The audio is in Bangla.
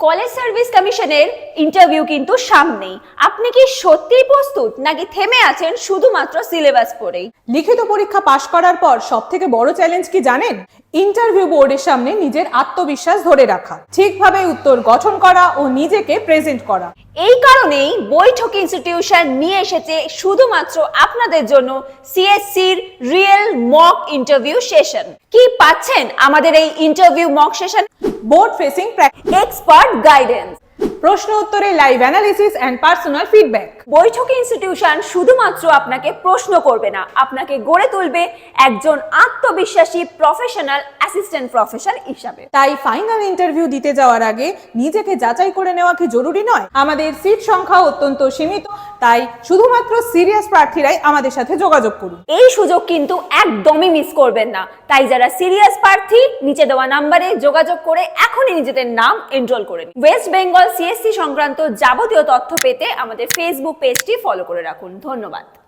কলেজ সার্ভিস কমিশনের ইন্টারভিউ কিন্তু সামনেই। আপনি কি সত্যিই প্রস্তুত নাকি থেমে আছেন শুধুমাত্র সিলেবাস পড়েই? লিখিত পরীক্ষা পাশ করার পর সবথেকে বড় চ্যালেঞ্জ কি জানেন? ইন্টারভিউ বোর্ডের সামনে নিজের আত্মবিশ্বাস ধরে রাখা, ঠিকভাবে উত্তর গঠন করা ও নিজেকে প্রেজেন্ট করা। এই কারণেই বৈঠক ইনস্টিটিউশন নিয়ে এসেছে শুধুমাত্র আপনাদের জন্য সিএসসির রিয়েল মক ইন্টারভিউ সেশন। কি পাচ্ছেন আমাদের এই interview mock session? Board facing expert guidance, প্রশ্ন উত্তরে live analysis and personal feedback. বৈঠক ইনস্টিটিউশন শুধুমাত্র আপনাকে প্রশ্ন করবে না, আপনাকে গড়ে তুলবে একজন আত্মবিশ্বাসী প্রফেশনাল অ্যাসিস্ট্যান্ট প্রফেসর হিসাবে। তাই ফাইনাল ইন্টারভিউ দিতে যাওয়ার আগে নিজেকে যাচাই করে নেওয়া কি জরুরি নয়? আমাদের সিট সংখ্যা অত্যন্ত সীমিত, তাই শুধুমাত্র সিরিয়াস প্রার্থীরাই আমাদের সাথে যোগাযোগ করুন। এই সুযোগ কিন্তু একদমই মিস করবেন না। তাই যারা সিরিয়াস প্রার্থী, নিচে দেওয়া নম্বরে যোগাযোগ করে এখনই নিজেদের নাম এনরোল করে নিন। ওয়েস্ট বেঙ্গল সিএসসি সংক্রান্ত যাবতীয় তথ্য পেতে আমাদের ফেসবুক পেজটি ফলো করে রাখুন। ধন্যবাদ।